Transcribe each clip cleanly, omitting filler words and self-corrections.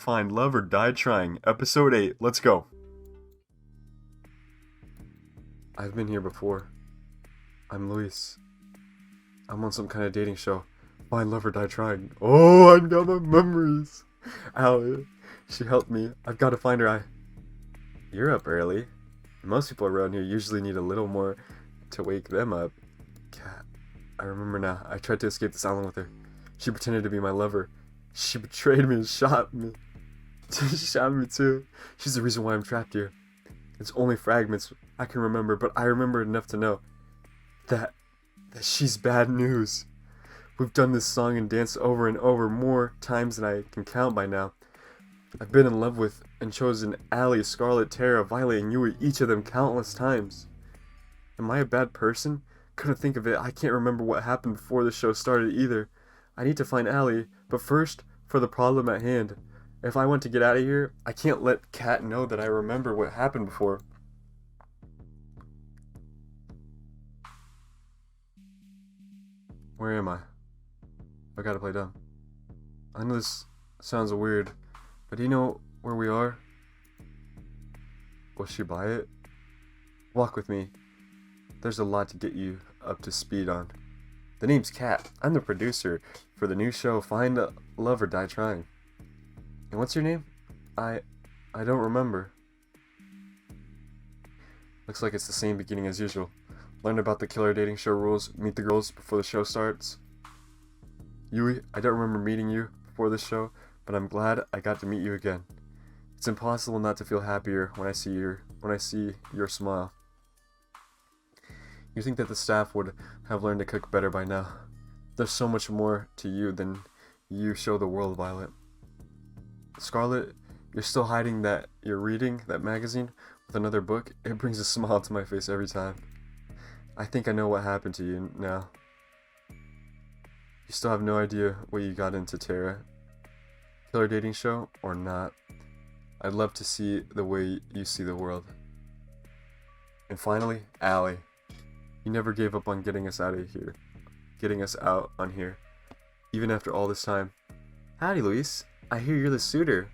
Find Love or Die Trying, Episode 8. Let's go. I've been here before. I'm Luis. I'm on some kind of dating show. Find Love or Die Trying. Oh, I've got my memories. Allie, she helped me. I've got to find her. You're up early. Most people around here usually need a little more to wake them up. Cat. I remember now. I tried to escape this island with her. She pretended to be my lover. She betrayed me and shot me. She shot me too. She's the reason why I'm trapped here. It's only fragments I can remember, but I remember enough to know that she's bad news. We've done this song and dance over and over more times than I can count by now. I've been in love with and chosen Allie, Scarlet, Tara, Violet, and Yui, each of them countless times. Am I a bad person? Couldn't think of it. I can't remember what happened before the show started either. I need to find Allie, but first, for the problem at hand. If I want to get out of here, I can't let Kat know that I remember what happened before. Where am I? I gotta play dumb. I know this sounds weird, but do you know where we are? Will she buy it? Walk with me. There's a lot to get you up to speed on. The name's Kat. I'm the producer for the new show Find Love or Die Trying. And what's your name? I don't remember. Looks like it's the same beginning as usual. Learn about the killer dating show rules, meet the girls before the show starts. Yui, I don't remember meeting you before this show, but I'm glad I got to meet you again. It's impossible not to feel happier when I see your smile. You think that the staff would have learned to cook better by now. There's so much more to you than you show the world, Violet. Scarlet, you're still hiding that you're reading that magazine with another book. It brings a smile to my face every time. I think I know what happened to you now. You still have no idea what you got into, Tara. Killer dating show or not, I'd love to see the way you see the world. And finally, Allie. You never gave up on getting us out on here, even after all this time. Howdy, Luis. I hear you're the suitor.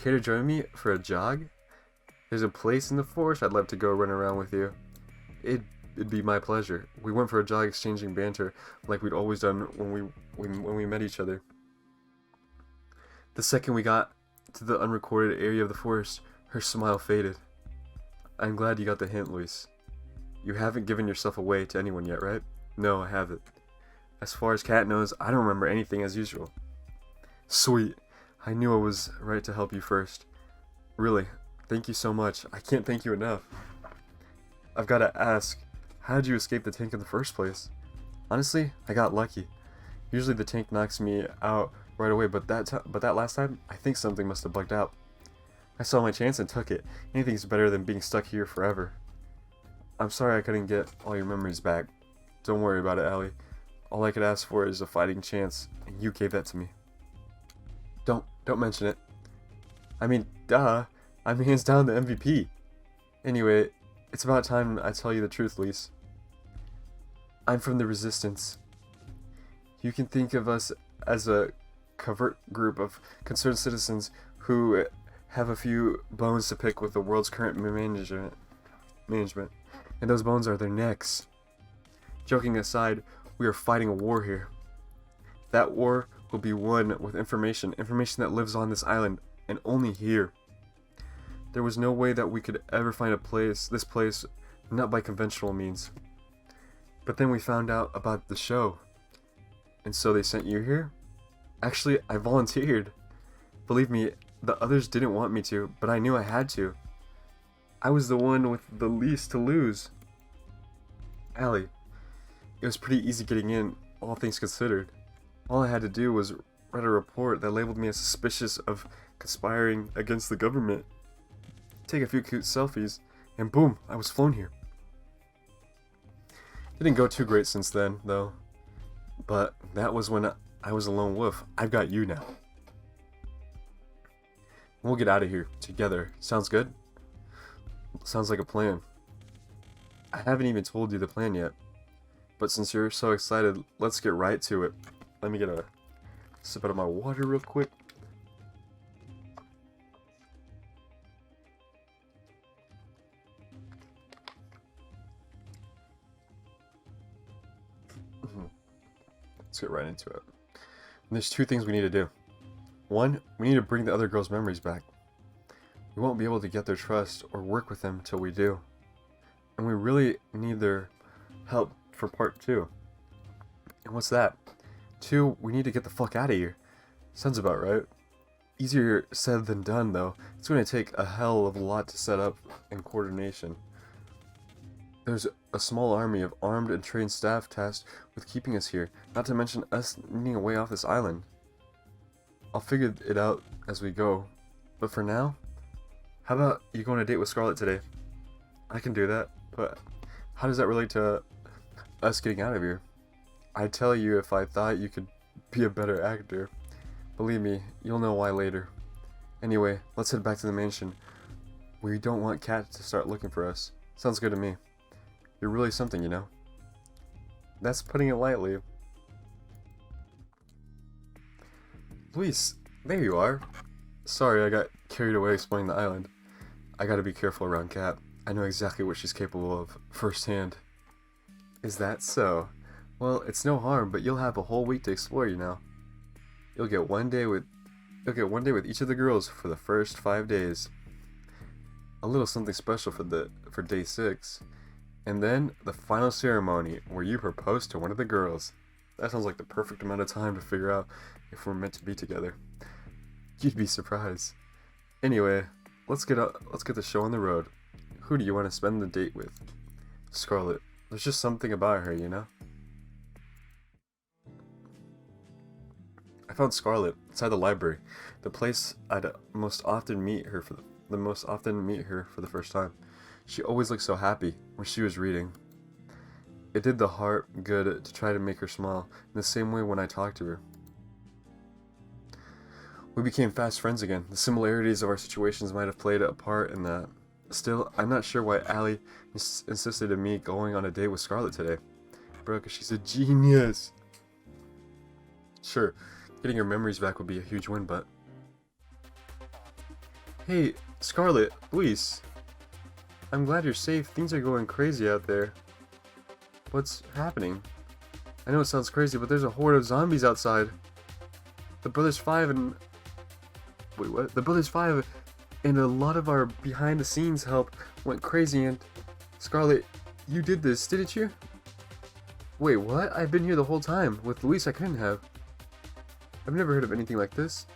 Care to join me for a jog? There's a place in the forest I'd love to go run around with you. It'd be my pleasure. We went for a jog exchanging banter like we'd always done when we met each other. The second we got to the unrecorded area of the forest, her smile faded. I'm glad you got the hint, Luis. You haven't given yourself away to anyone yet, right? No, I haven't. As far as Kat knows, I don't remember anything as usual. Sweet. I knew I was right to help you first. Really, thank you so much. I can't thank you enough. I've got to ask, how did you escape the tank in the first place? Honestly, I got lucky. Usually the tank knocks me out right away, but that last time, I think something must have bugged out. I saw my chance and took it. Anything's better than being stuck here forever. I'm sorry I couldn't get all your memories back. Don't worry about it, Allie. All I could ask for is a fighting chance, and you gave that to me. Don't mention it. I mean, duh. I'm hands down the MVP. Anyway, it's about time I tell you the truth, Luis. I'm from the Resistance. You can think of us as a covert group of concerned citizens who have a few bones to pick with the world's current management. And those bones are their necks. Joking aside, we are fighting a war here. That war will be won with information that lives on this island, and only here. There was no way that we could ever find this place, not by conventional means. But then we found out about the show. And so they sent you here? Actually, I volunteered. Believe me, the others didn't want me to, but I knew I had to. I was the one with the least to lose. Allie, it was pretty easy getting in, all things considered. All I had to do was write a report that labeled me as suspicious of conspiring against the government. Take a few cute selfies, and boom, I was flown here. Didn't go too great since then, though. But that was when I was a lone wolf. I've got you now. We'll get out of here together. Sounds good? Sounds like a plan. I haven't even told you the plan yet. But since you're so excited, let's get right to it. Let me get a sip out of my water real quick. let's get right into it. And there's two things we need to do. One, we need to bring the other girls' memories back. We won't be able to get their trust or work with them till we do. And we really need their help for part 2. And what's that? 2, we need to get the fuck out of here. Sounds about right. Easier said than done, though. It's going to take a hell of a lot to set up and coordination. There's a small army of armed and trained staff tasked with keeping us here, not to mention us needing a way off this island. I'll figure it out as we go, but for now, how about you go on a date with Scarlet today? I can do that, but how does that relate to us getting out of here? I'd tell you if I thought you could be a better actor. Believe me, you'll know why later. Anyway, let's head back to the mansion. We don't want Kat to start looking for us. Sounds good to me. You're really something, you know. That's putting it lightly. Luis, there you are. Sorry, I got carried away exploring the island. I gotta be careful around Kat. I know exactly what she's capable of firsthand. Is that so? Well, it's no harm, but you'll have a whole week to explore, you know. You'll get one day with each of the girls for the first 5 days. A little something special for day 6. And then the final ceremony where you propose to one of the girls. That sounds like the perfect amount of time to figure out if we're meant to be together. You'd be surprised. Anyway, let's get the show on the road. Who do you want to spend the date with? Scarlet. There's just something about her, you know? I found Scarlet inside the library, the place I'd most often meet her for the first time. She always looked so happy when she was reading. It did the heart good to try to make her smile in the same way when I talked to her. We became fast friends again. The similarities of our situations might have played a part in that. Still, I'm not sure why Allie insisted on me going on a date with Scarlet today. Bro, 'cause she's a genius. Sure, getting her memories back would be a huge win, but... Hey, Scarlet, Luis. I'm glad you're safe. Things are going crazy out there. What's happening? I know it sounds crazy, but there's a horde of zombies outside. The Brothers 5 and... Wait, what? The Brothers 5 and a lot of our behind-the-scenes help went crazy and... Scarlet, you did this, didn't you? Wait, what? I've been here the whole time. With Luis, I couldn't have. I've never heard of anything like this.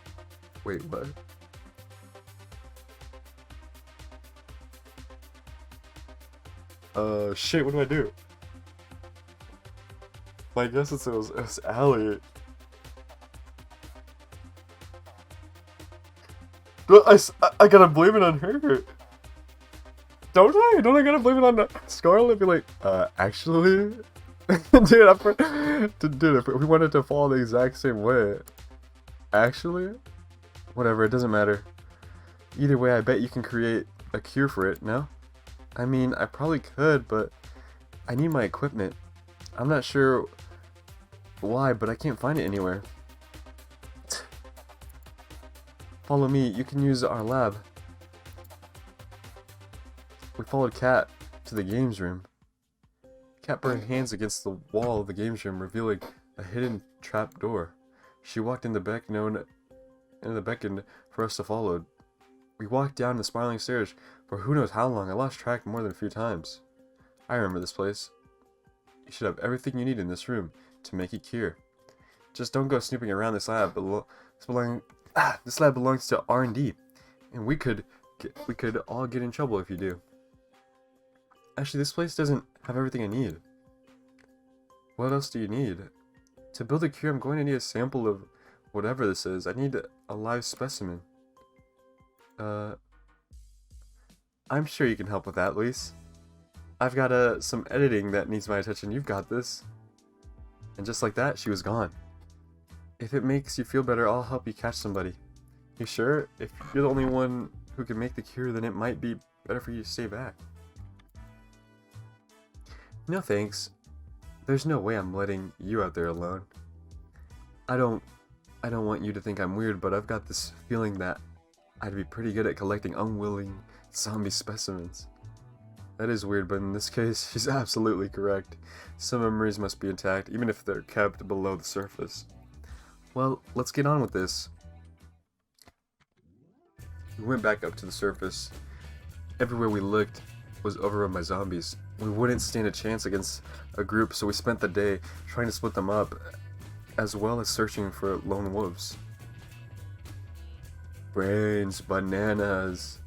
Wait, what? Shit, what do I do? My guess is it was Allie. But I gotta blame it on her. Don't I? Don't I gotta blame it on Scarlet? Be like, actually? Dude, we wanted to follow the exact same way. Actually? Whatever, it doesn't matter. Either way, I bet you can create a cure for it, no? I mean, I probably could, but I need my equipment. I'm not sure why, but I can't find it anywhere. Follow me, you can use our lab. We followed Kat to the games room. Kat put her hands against the wall of the games room, revealing a hidden trap door. She walked in the beckoned for us to follow. We walked down the spiraling stairs for who knows how long. I lost track more than a few times. I remember this place. You should have everything you need in this room to make a cure. Just don't go snooping around this lab. This lab belongs to R&D, and we could all get in trouble if you do. Actually, this place doesn't have everything I need. What else do you need? To build a cure, I'm going to need a sample of whatever this is. I need a live specimen. I'm sure you can help with that, Luis. I've got some editing that needs my attention. You've got this. And just like that, she was gone. If it makes you feel better, I'll help you catch somebody. You sure? If you're the only one who can make the cure, then it might be better for you to stay back. No thanks. There's no way I'm letting you out there alone. I don't want you to think I'm weird, but I've got this feeling that I'd be pretty good at collecting unwilling zombie specimens. That is weird, but in this case, she's absolutely correct. Some memories must be intact, even if they're kept below the surface. Well, let's get on with this. We went back up to the surface. Everywhere we looked was overrun by zombies. We wouldn't stand a chance against a group, so we spent the day trying to split them up, as well as searching for lone wolves. Brains, bananas.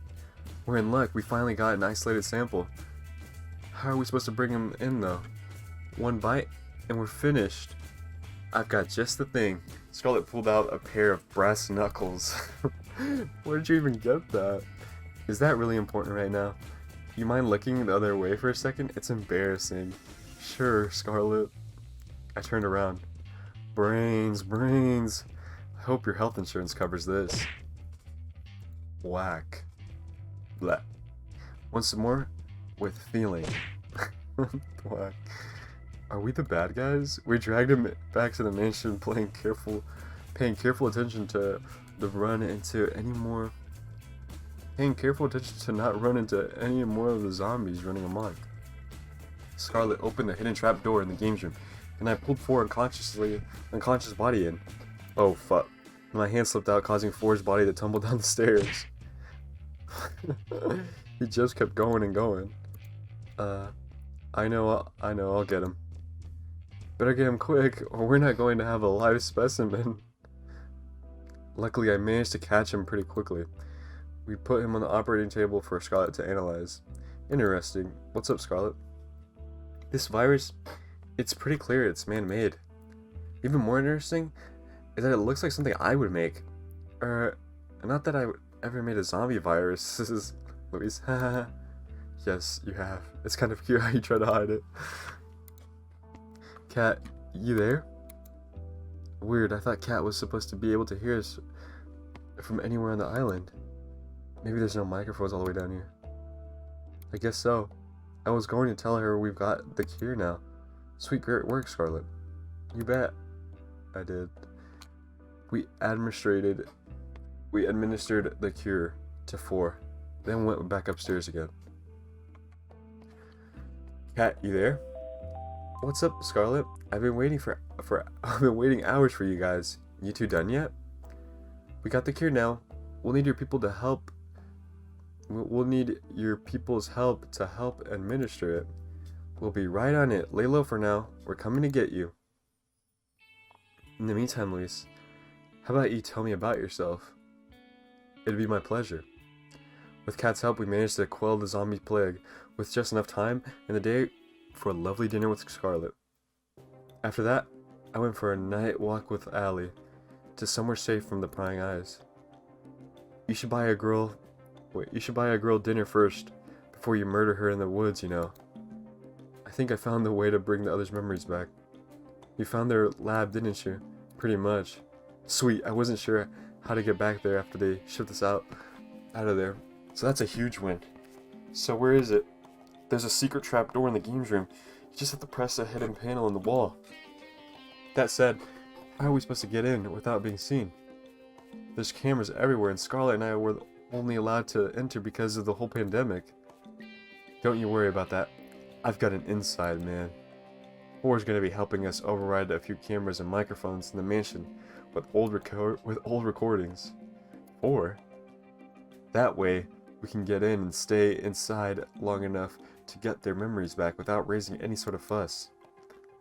We're in luck, we finally got an isolated sample. How are we supposed to bring him in though? One bite and we're finished. I've got just the thing. Scarlet pulled out a pair of brass knuckles. Where did you even get that? Is that really important right now? You mind looking the other way for a second? It's embarrassing. Sure, Scarlet. I turned around. Brains, brains. I hope your health insurance covers this. Whack. Blah. Once more, with feeling. Whack. Are we the bad guys? We dragged him back to the mansion, paying careful attention to not run into any more of the zombies running amok. Scarlet opened the hidden trap door in the games room, and I pulled Four unconscious body in. Oh fuck. My hand slipped out, causing Four's body to tumble down the stairs. He just kept going and going. I know, I'll get him. Better get him quick, or we're not going to have a live specimen. Luckily, I managed to catch him pretty quickly. We put him on the operating table for Scarlet to analyze. Interesting. What's up, Scarlet? This virus, it's pretty clear it's man-made. Even more interesting is that it looks like something I would make. Not that I ever made a zombie virus. This is Louise. Yes, you have. It's kind of cute how you try to hide it. Cat, you there? Weird, I thought Cat was supposed to be able to hear us from anywhere on the island. Maybe there's no microphones all the way down here. I guess so. I was going to tell her we've got the cure now. Sweet, great work, Scarlet. You bet. I did. We administered the cure to Four, then went back upstairs again. Cat, you there? What's up, Scarlet? I've been waiting I've been waiting hours for you guys. You two done yet? We got the cure now. We'll need your people to help. We'll need your people's help to help administer it. We'll be right on it. Lay low for now. We're coming to get you. In the meantime, Luis, how about you tell me about yourself? It'd be my pleasure. With Cat's help, we managed to quell the zombie plague with just enough time in the day for a lovely dinner with Scarlet. After that, I went for a night walk with Allie to somewhere safe from the prying eyes. You should buy a girl dinner first before you murder her in the woods, you know. I think I found the way to bring the others' memories back. You found their lab, didn't you? Pretty much. Sweet, I wasn't sure how to get back there after they shipped us out of there. So that's a huge win. So where is it? There's a secret trap door in the games room. You just have to press a hidden panel in the wall. That said, how are we supposed to get in without being seen? There's cameras everywhere, and Scarlet and I were only allowed to enter because of the whole pandemic. Don't you worry about that. I've got an inside man. Four's gonna be helping us override a few cameras and microphones in the mansion with old recordings. Or that way we can get in and stay inside long enough to get their memories back without raising any sort of fuss.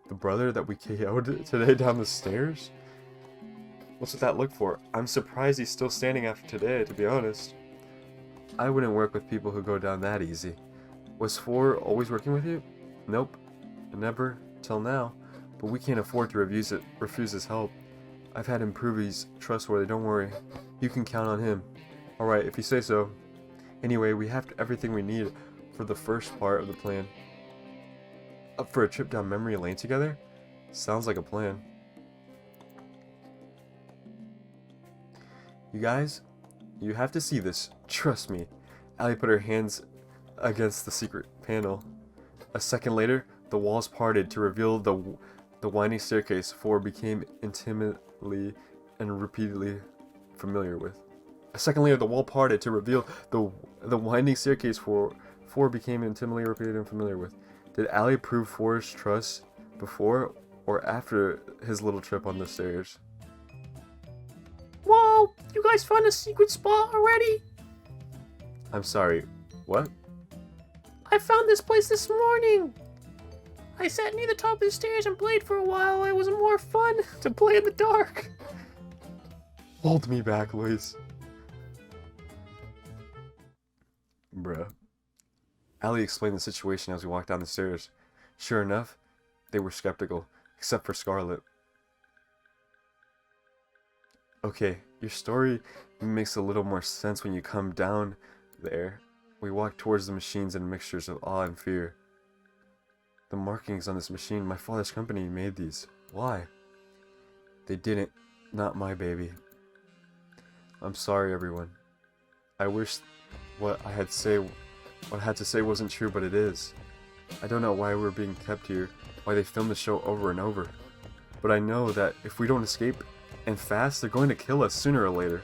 The brother that we KO'd today down the stairs? What's with that look for? I'm surprised he's still standing after today, to be honest. I wouldn't work with people who go down that easy. Was Four always working with you? Nope. Never. Till now. But we can't afford to refuse his help. I've had him prove he's trustworthy, don't worry. You can count on him. Alright, if you say so. Anyway, we have everything we need for the first part of the plan. Up for a trip down memory lane together? Sounds like a plan. You guys, you have to see this. Trust me. Allie put her hands against the secret panel. A second later, the walls parted to reveal the winding staircase Four became intimately and repeatedly familiar with. A second later, the wall parted to reveal the winding staircase 4 became intimately repeated and familiar with. Did Allie prove 4's trust before or after his little trip on the stairs? Whoa, you guys found a secret spot already? I'm sorry, what? I found this place this morning. I sat near the top of the stairs and played for a while. It was more fun to play in the dark. Hold me back, Luis. Bruh. Allie explained the situation as we walked down the stairs. Sure enough, they were skeptical, except for Scarlet. Okay, your story makes a little more sense when you come down there. We walked towards the machines and mixtures of awe and fear. The markings on this machine, my father's company made these. Why? They didn't. Not my baby. I'm sorry, everyone. I wish what I had to say wasn't true, but it is. I don't know why we're being kept here, why they filmed the show over and over. But I know that if we don't escape, and fast, they're going to kill us sooner or later.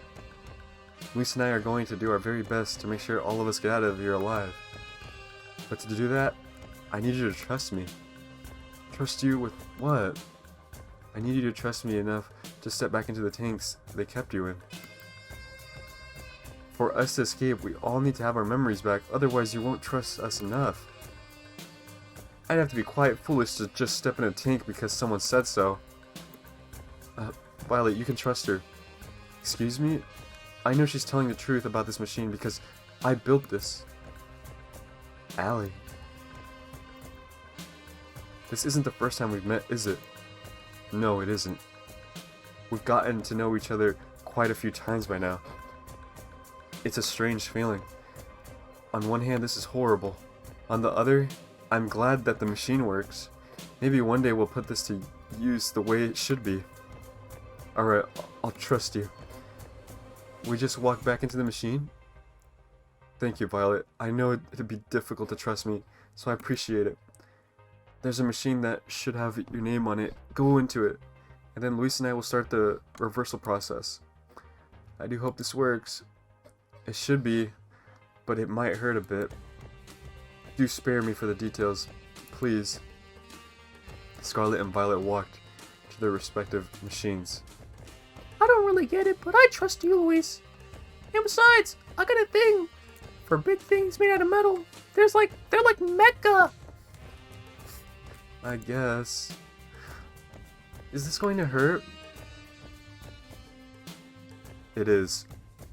Luis and I are going to do our very best to make sure all of us get out of here alive. But to do that, I need you to trust me. Trust you with what? I need you to trust me enough to step back into the tanks they kept you in. For us to escape, we all need to have our memories back, otherwise you won't trust us enough. I'd have to be quite foolish to just step in a tank because someone said so. Violet, you can trust her. Excuse me? I know she's telling the truth about this machine because I built this. Allie. This isn't the first time we've met, is it? No, it isn't. We've gotten to know each other quite a few times by now. It's a strange feeling. On one hand, this is horrible. On the other, I'm glad that the machine works. Maybe one day we'll put this to use the way it should be. Alright, I'll trust you. We just walk back into the machine? Thank you, Violet. I know it'd be difficult to trust me, so I appreciate it. There's a machine that should have your name on it. Go into it. And then Luis and I will start the reversal process. I do hope this works. It should be, but it might hurt a bit. Do spare me for the details, please. Scarlet and Violet walked to their respective machines. I don't really get it, but I trust you, Luis. And besides, I got a thing for big things made out of metal. They're like mecha. I guess. Is this going to hurt? It is.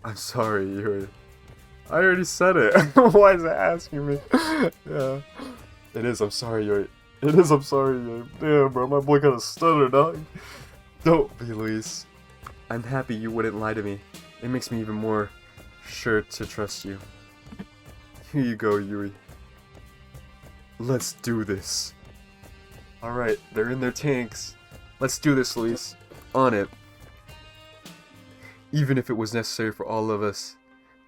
I'm sorry, Yuri. I already said it. Why is it asking me? Yeah. It is, I'm sorry, Yuri. It is, I'm sorry, Yuri. Damn, bro, my boy got a stutter, dog. Don't be, Luis. I'm happy you wouldn't lie to me. It makes me even more sure to trust you. Here you go, Yuri. Let's do this. Alright, they're in their tanks. Let's do this, Luis. On it. Even if it was necessary for all of us,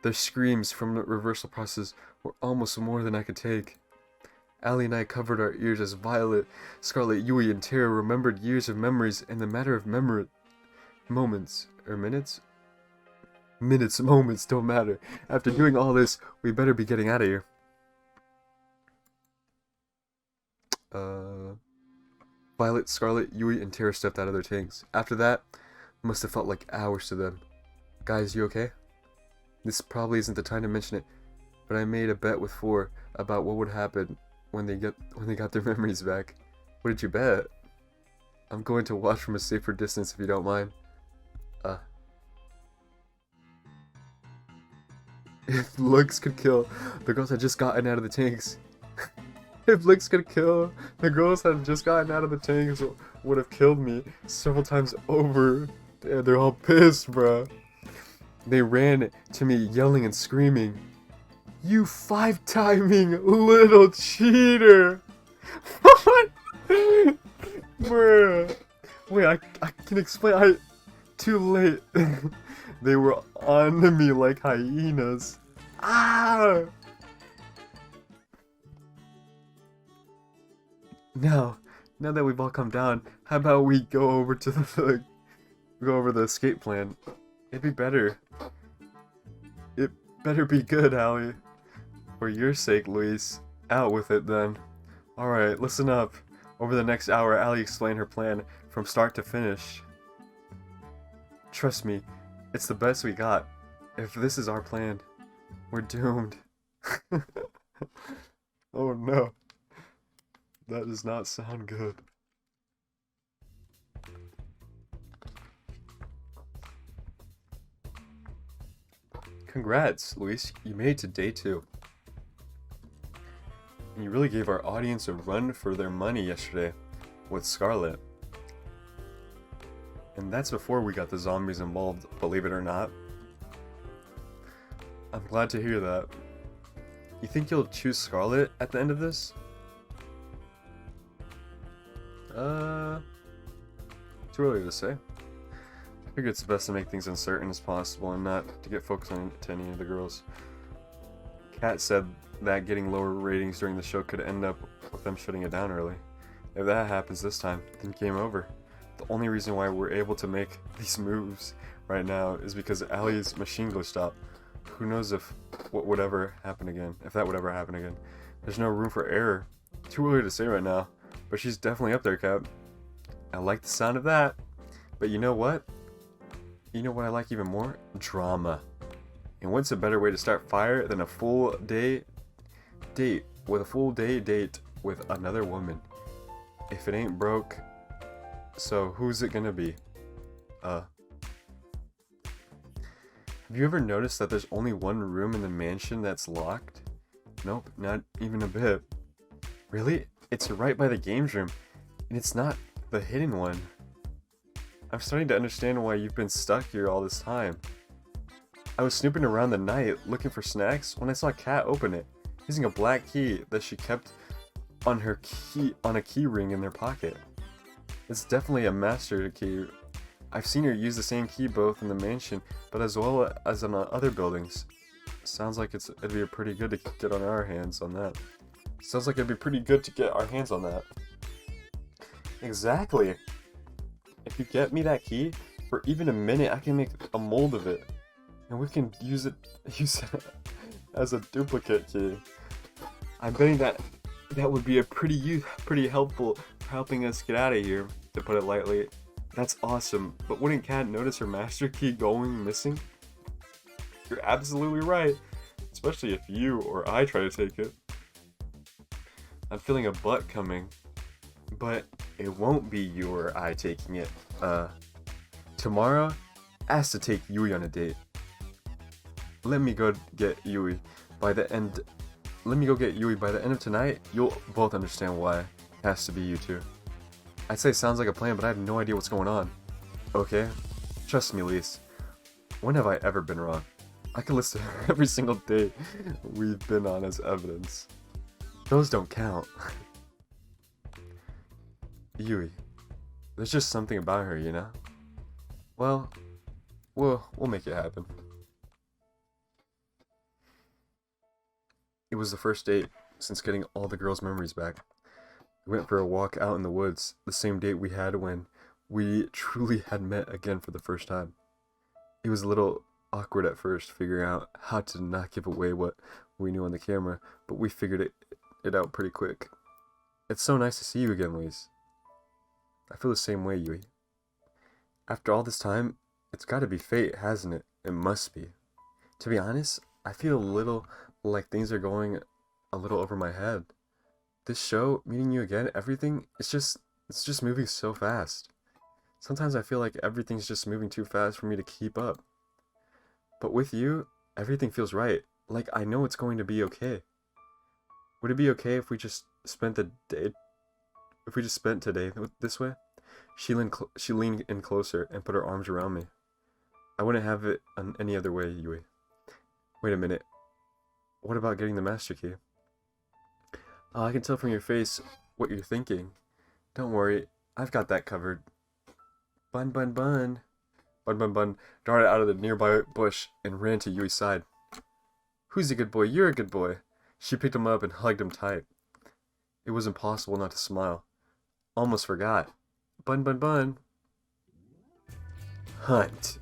their screams from the reversal process were almost more than I could take. Allie and I covered our ears as Violet, Scarlet, Yui, and Tara remembered years of memories in the matter of moments, or minutes? Minutes, moments, don't matter. After doing all this, we better be getting out of here. Violet, Scarlet, Yui, and Tara stepped out of their tanks. After that, must have felt like hours to them. Guys, you okay? This probably isn't the time to mention it, but I made a bet with 4 about what would happen when they got their memories back. What did you bet? I'm going to watch from a safer distance if you don't mind. If looks could kill, the girls had just gotten out of the tanks. If looks could kill, the girls had just gotten out of the tanks would have killed me several times over. Damn, they're all pissed, bruh. They ran to me yelling and screaming, "You 5-timing little cheater!" What? Bruh. Wait, I can explain. Too late. They were on me like hyenas. Ah! Now that we've all come down, how about we go over to the escape plan? It'd be better. It better be good, Allie. For your sake, Luis. Out with it, then. Alright, listen up. Over the next hour, Allie explained her plan from start to finish. Trust me, it's the best we got. If this is our plan, we're doomed. Oh no. That does not sound good. Congrats, Luis. You made it to day 2. And you really gave our audience a run for their money yesterday with Scarlet. And that's before we got the zombies involved, believe it or not. I'm glad to hear that. You think you'll choose Scarlet at the end of this? Too early to say. I figure it's best to make things uncertain as possible and not to get focused on to any of the girls. Kat said that getting lower ratings during the show could end up with them shutting it down early. If that happens this time, then game over. The only reason why we're able to make these moves right now is because Allie's machine glitched out. Who knows if that would ever happen again. There's no room for error. Too early to say right now, but she's definitely up there, Cap. I like the sound of that. But you know what? You know what I like even more? Drama. And what's a better way to start fire than a full day date with another woman? If it ain't broke, so who's it gonna be? Have you ever noticed that there's only one room in the mansion that's locked? Nope, not even a bit. Really? It's right by the games room, and it's not the hidden one. I'm starting to understand why you've been stuck here all this time. I was snooping around the night looking for snacks when I saw Kat open it, using a black key that she kept on a key ring in their pocket. It's definitely a master key. I've seen her use the same key both in the mansion, but as well as in other buildings. Sounds like it'd be pretty good to get our hands on that. Exactly. If you get me that key, for even a minute, I can make a mold of it, and we can use it as a duplicate key. I'm betting that would be a pretty helpful for helping us get out of here, to put it lightly. That's awesome, but wouldn't Kat notice her master key going missing? You're absolutely right, especially if you or I try to take it. I'm feeling a butt coming, but it won't be you or I taking it. Tomorrow, ask to take Yui on a date. Let me go get Yui by the end of tonight. You'll both understand why it has to be you two. I'd say sounds like a plan, but I have no idea what's going on. Okay? Trust me, Lise. When have I ever been wrong? I can list every single date we've been on as evidence. Those don't count. Yui. There's just something about her, you know? Well, we'll make it happen. It was the first date since getting all the girls' memories back. We went for a walk out in the woods, the same date we had when we truly had met again for the first time. It was a little awkward at first, figuring out how to not give away what we knew on the camera, but we figured it out pretty quick. It's so nice to see you again, Louise. I feel the same way, Yui. After all this time, it's gotta be fate, hasn't it? It must be. To be honest, I feel a little like things are going a little over my head. This show, meeting you again, everything, it's just moving so fast. Sometimes I feel like everything's just moving too fast for me to keep up. But with you, everything feels right. Like I know it's going to be okay. Would it be okay if we just spent today this way? She leaned in closer and put her arms around me. I wouldn't have it any other way, Yui. Wait a minute. What about getting the master key? I can tell from your face what you're thinking. Don't worry, I've got that covered. Bun Bun Bun. Bun Bun Bun darted out of the nearby bush and ran to Yui's side. Who's a good boy? You're a good boy. She picked him up and hugged him tight. It was impossible not to smile. Almost forgot. Bun Bun Bun. Hunt.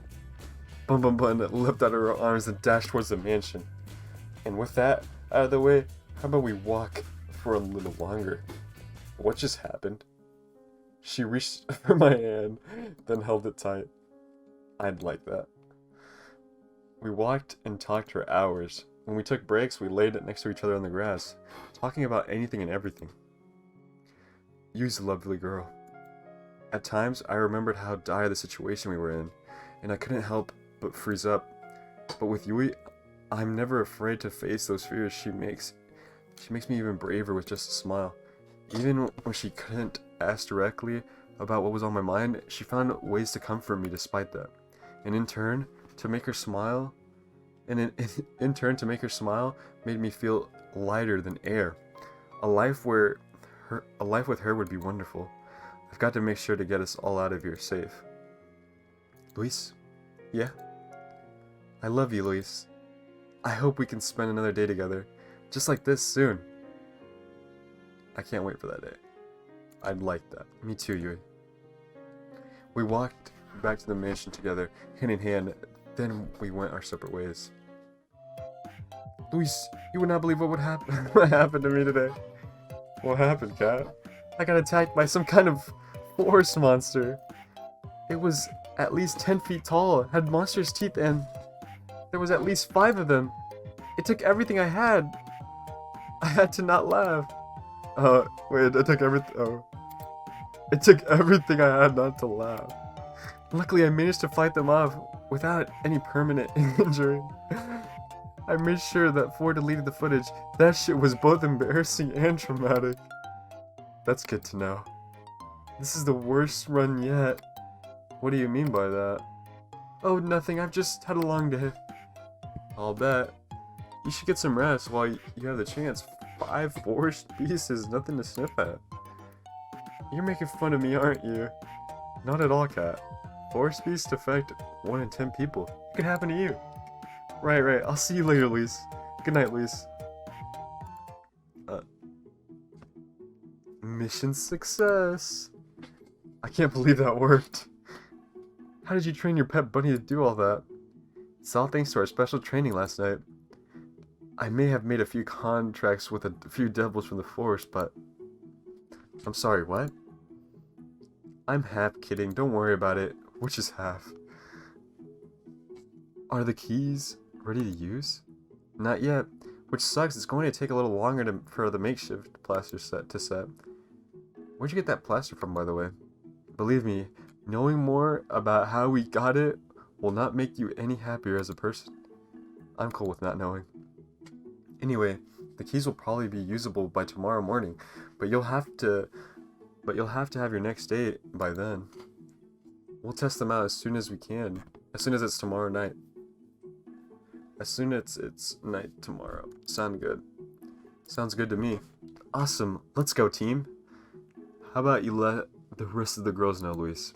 Bun Bun Bun leapt out of her arms and dashed towards the mansion. And with that, out of the way, how about we walk for a little longer? What just happened? She reached for my hand, then held it tight. I'd like that. We walked and talked for hours. When we took breaks, we laid next to each other on the grass, talking about anything and everything. Yui's a lovely girl. At times, I remembered how dire the situation we were in, and I couldn't help but freeze up. But with Yui, I'm never afraid to face those fears she makes me even braver with just a smile. Even when she couldn't ask directly about what was on my mind, she found ways to comfort me despite that. And in turn, to make her smile, made me feel lighter than air. A life with her would be wonderful. I've got to make sure to get us all out of here safe. Luis? Yeah? I love you, Luis. I hope we can spend another day together, just like this soon. I can't wait for that day. I'd like that. Me too, Yui. We walked back to the mansion together, hand in hand, then we went our separate ways. Luis, you would not believe what happened to me today. What happened, Cat? I got attacked by some kind of forest monster. It was at least 10 feet tall, had monster's teeth, and there was at least 5 of them. It took everything I had. I had to not laugh. Wait, it took everything. Oh. It took everything I had not to laugh. Luckily, I managed to fight them off without any permanent injury. I made sure that Ford deleted the footage. That shit was both embarrassing and traumatic. That's good to know. This is the worst run yet. What do you mean by that? Oh, nothing. I've just had a long day. I'll bet. You should get some rest while you have the chance. 5 forest beasts is nothing to sniff at. You're making fun of me, aren't you? Not at all, Cat. Forest beasts affect 1 in 10 people. It could happen to you. Right. I'll see you later, Luis. Good night, Luis. Mission success. I can't believe that worked. How did you train your pet bunny to do all that? It's all thanks to our special training last night. I may have made a few contracts with a few devils from the forest, but... I'm sorry, what? I'm half kidding, don't worry about it. Which is half. Are the keys ready to use? Not yet, which sucks. It's going to take a little longer for the makeshift plaster set to set. Where'd you get that plaster from, by the way? Believe me, knowing more about how we got it will not make you any happier as a person. I'm cool with not knowing. Anyway, the keys will probably be usable by tomorrow morning, but you'll have to have your next day by then. We'll test them out as soon as we can. As soon as it's tomorrow night. As soon as it's night tomorrow. Sound good? Sounds good to me. Awesome. Let's go, team. How about you let the rest of the girls know, Luis?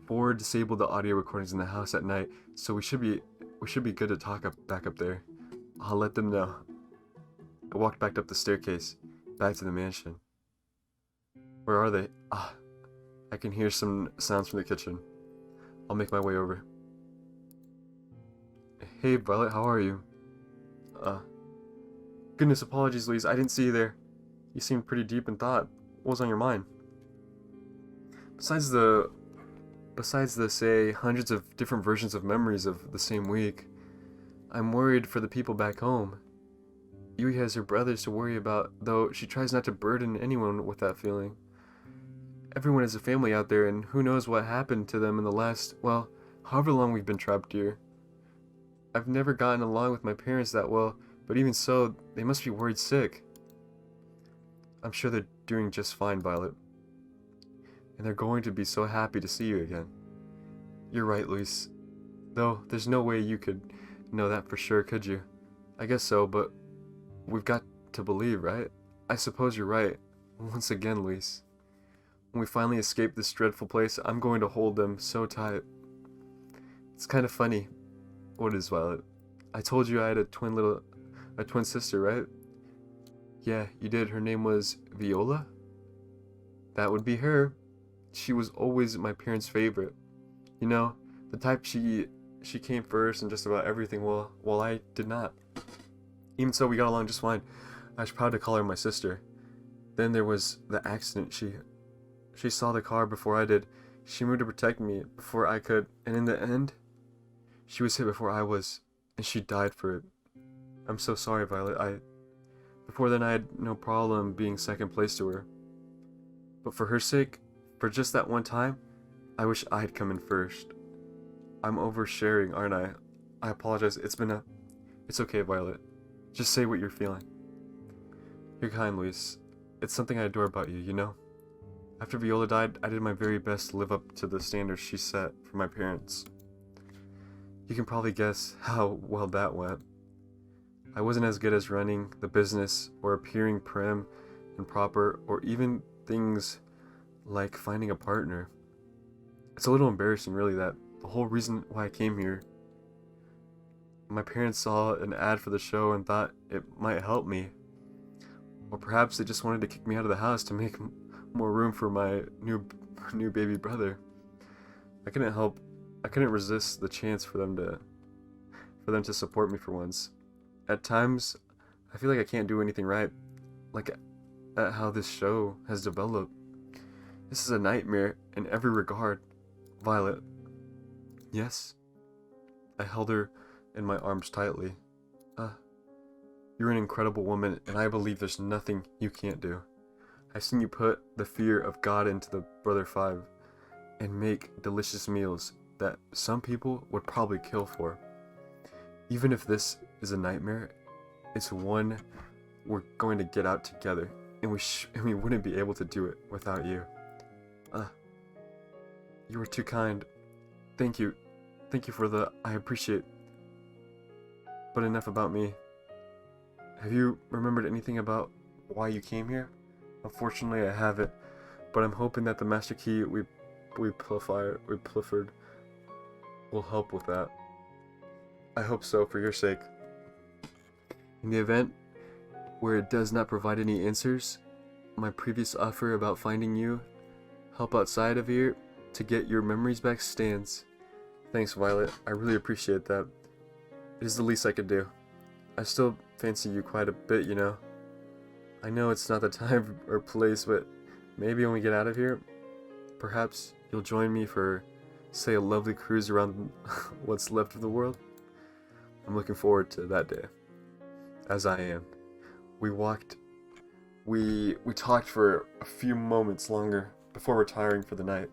Ford disabled the audio recordings in the house at night, so we should be good to talk back up there. I'll let them know. I walked back up the staircase, back to the mansion. Where are they? I can hear some sounds from the kitchen. I'll make my way over. Hey, Violet, how are you? Goodness, apologies, Luis. I didn't see you there. You seemed pretty deep in thought. What was on your mind? Besides the, say, hundreds of different versions of memories of the same week, I'm worried for the people back home. Yui has her brothers to worry about, though she tries not to burden anyone with that feeling. Everyone has a family out there, and who knows what happened to them in the last, well, however long we've been trapped here. I've never gotten along with my parents that well, but even so, they must be worried sick. I'm sure they're doing just fine, Violet. And they're going to be so happy to see you again. You're right, Luis. Though, there's no way you could know that for sure, could you? I guess so, but we've got to believe, right? I suppose you're right. Once again, Luis. When we finally escape this dreadful place, I'm going to hold them so tight. It's kind of funny. What is, Violet? I told you I had a twin sister, right? Yeah, you did. Her name was Viola? That would be her. She was always my parents' favorite. You know, the type she came first and just about everything, while I did not. Even so, we got along just fine. I was proud to call her my sister. Then there was the accident. She saw the car before I did. She moved to protect me before I could, and in the end, she was hit before I was, and she died for it. I'm so sorry, Violet. Before then I had no problem being second place to her. But for her sake, for just that one time, I wish I'd come in first. I'm oversharing, aren't I? I apologize. It's okay, Violet. Just say what you're feeling. You're kind, Luis. It's something I adore about you, you know? After Viola died, I did my very best to live up to the standards she set for my parents. You can probably guess how well that went. I wasn't as good as running the business or appearing prim and proper or even things like finding a partner. It's a little embarrassing, really, that the whole reason why I came here, my parents saw an ad for the show and thought it might help me. Or perhaps they just wanted to kick me out of the house to make more room for my new baby brother. I couldn't resist the chance for them to support me for once. At times, I feel like I can't do anything right, like at how this show has developed. This is a nightmare in every regard. Violet. Yes? I held her in my arms tightly. You're an incredible woman, and I believe there's nothing you can't do. I've seen you put the fear of God into the Brother Five and make delicious meals that some people would probably kill for. Even if this is a nightmare, it's one we're going to get out together, and we wouldn't be able to do it without you. You were too kind. Thank you. Thank you for I appreciate. But enough about me. Have you remembered anything about why you came here? Unfortunately, I haven't, but I'm hoping that the master key we pilfered will help with that. I hope so, for your sake. In the event where it does not provide any answers, my previous offer about finding you help outside of here to get your memories back stands. Thanks, Violet. I really appreciate that. It is the least I could do. I still fancy you quite a bit, you know. I know it's not the time or place, but maybe when we get out of here, perhaps you'll join me for, say, a lovely cruise around what's left of the world. I'm looking forward to that day, as I am. We talked for a few moments longer before retiring for the night.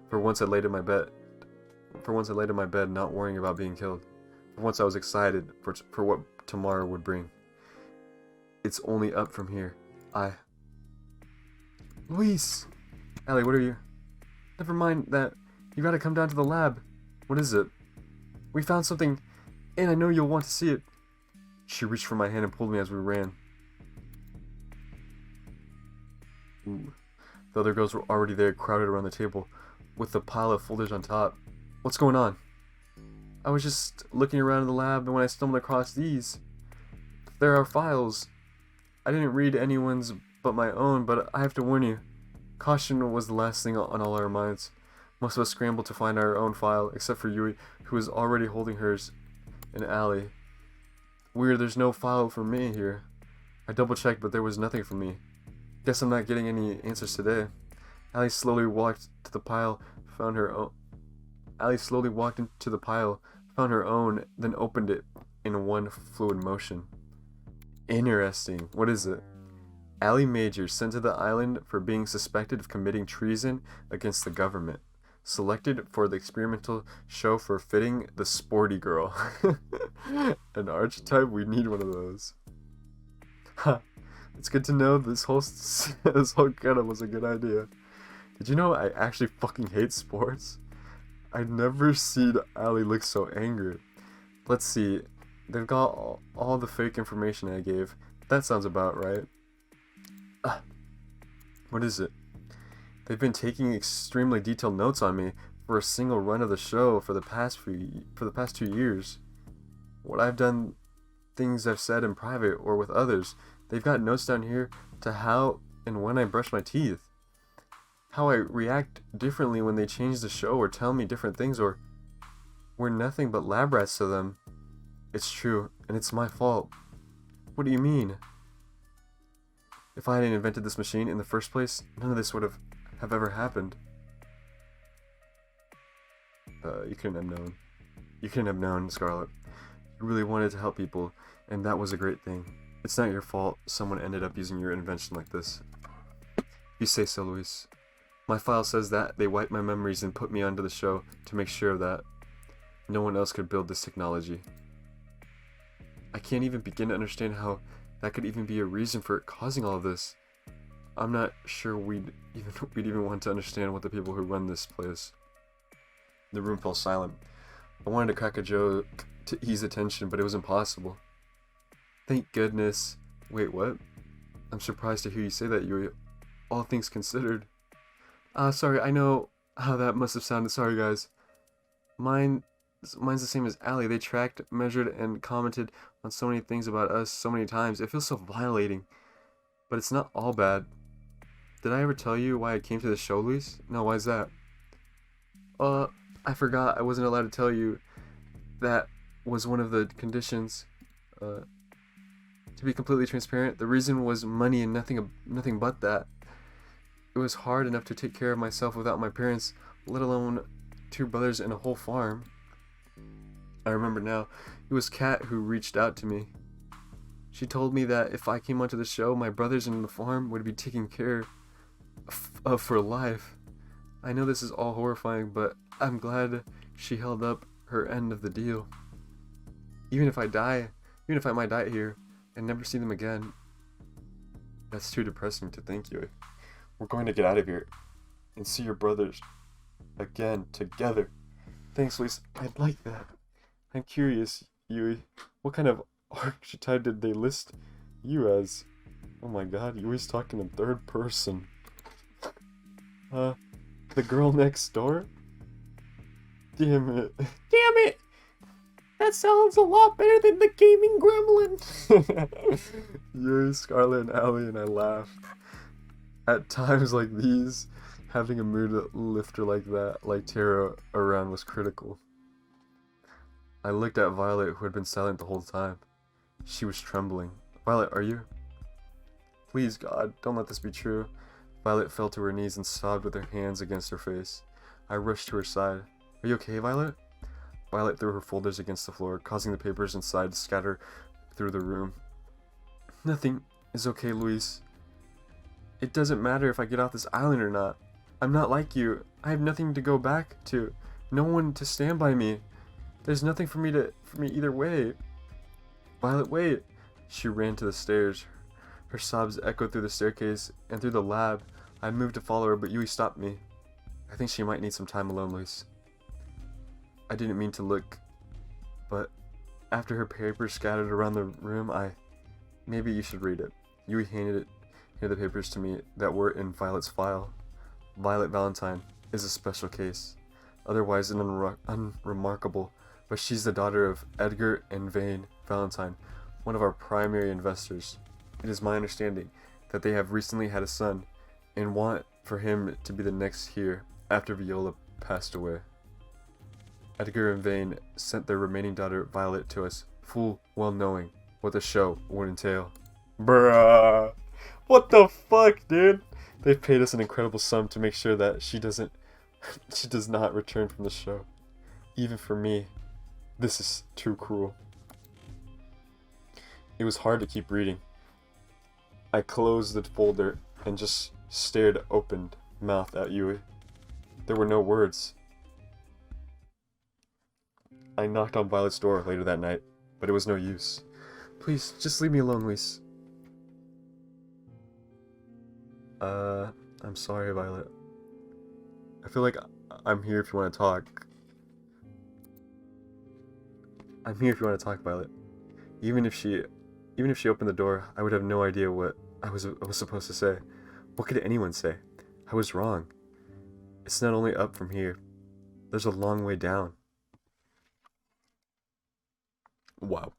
For once I laid in my bed, not worrying about being killed. For once I was excited for what tomorrow would bring. It's only up from here. Luis! Allie, what are you? Never mind that. You gotta come down to the lab. What is it? We found something, and I know you'll want to see it. She reached for my hand and pulled me as we ran. Ooh. The other girls were already there, crowded around the table, with the pile of folders on top. What's going on? I was just looking around in the lab, and when I stumbled across these, there are files. I didn't read anyone's but my own, but I have to warn you, caution was the last thing on all our minds. Most of us scrambled to find our own file, except for Yui, who was already holding hers, and Allie. Weird, there's no file for me here. I double-checked, but there was nothing for me. Guess I'm not getting any answers today. Allie slowly walked to the pile, found her own. Allie slowly walked into the pile, found her own, then opened it in one fluid motion. Interesting. What is it? Allie Major, sent to the island for being suspected of committing treason against the government. Selected for the experimental show for fitting the sporty girl. An archetype? We need one of those. Ha! It's good to know this whole getup was a good idea. Did you know I actually fucking hate sports? I'd never seen Allie look so angry. Let's see. They've got all the fake information I gave. That sounds about right. What is it? They've been taking extremely detailed notes on me for a single run of the show for the past 2 years. What I've done, things I've said in private or with others. They've got notes down here to how and when I brush my teeth. How I react differently when they change the show or tell me different things, or we're nothing but lab rats to them. It's true, and it's my fault. What do you mean? If I hadn't invented this machine in the first place, none of this would have ever happened. You couldn't have known. You couldn't have known, Scarlet. You really wanted to help people, and that was a great thing. It's not your fault someone ended up using your invention like this. You say so, Luis. My file says that they wiped my memories and put me onto the show to make sure that no one else could build this technology. I can't even begin to understand how that could even be a reason for it causing all of this. I'm not sure we'd even want to understand what the people who run this place. The room fell silent. I wanted to crack a joke to ease attention, but it was impossible. Thank goodness. Wait, what? I'm surprised to hear you say that, Yui. All things considered. Sorry, I know how that must have sounded. Sorry, guys. Mine's the same as Allie. They tracked, measured, and commented on so many things about us so many times. It feels so violating. But it's not all bad. Did I ever tell you why I came to the show, Luis? No, why is that? I forgot. I wasn't allowed to tell you. That was one of the conditions. To be completely transparent, the reason was money and nothing but that. It was hard enough to take care of myself without my parents, let alone 2 brothers and a whole farm. I remember now, it was Kat who reached out to me. She told me that if I came onto the show, my brothers and the farm would be taken care of for life. I know this is all horrifying, but I'm glad she held up her end of the deal. Even if I might die here and never see them again, that's too depressing to think, Yui. We're going to get out of here and see your brothers again together. Thanks, Luis. I'd like that. I'm curious, Yui. What kind of archetype did they list you as? Oh my god, Yui's talking in third person. The girl next door? Damn it. Damn it! That sounds a lot better than the gaming gremlin. Yuri, Scarlet, and Allie and I laughed. At times like these, having a mood lifter like that, like Tara, around was critical. I looked at Violet, who had been silent the whole time. She was trembling. Violet, are you? Please, God, don't let this be true. Violet fell to her knees and sobbed with her hands against her face. I rushed to her side. Are you okay, Violet? Violet threw her folders against the floor, causing the papers inside to scatter through the room. Nothing is okay, Luis. It doesn't matter if I get off this island or not. I'm not like you. I have nothing to go back to. No one to stand by me. There's nothing for me either way. Violet, wait. She ran to the stairs. Her sobs echoed through the staircase and through the lab. I moved to follow her, but Yui stopped me. I think she might need some time alone, Luis. I didn't mean to look, but after her papers scattered around the room, maybe you should read it. Yui handed the papers to me that were in Violet's file. Violet Valentine is a special case, otherwise unremarkable, but she's the daughter of Edgar and Vane Valentine, one of our primary investors. It is my understanding that they have recently had a son and want for him to be the next here after Viola passed away. Edgar and Vane sent their remaining daughter Violet to us, full well knowing what the show would entail. Bruh. What the fuck, dude? They've paid us an incredible sum to make sure that she does not return from the show. Even for me, this is too cruel. It was hard to keep reading. I closed the folder and just stared open-mouthed at Yui. There were no words. I knocked on Violet's door later that night, but it was no use. Please, just leave me alone, Luis. I'm sorry, Violet. I feel like I'm here if you want to talk. I'm here if you want to talk, Violet. Even if she opened the door, I would have no idea what I was supposed to say. What could anyone say? I was wrong. It's not only up from here. There's a long way down. Wow.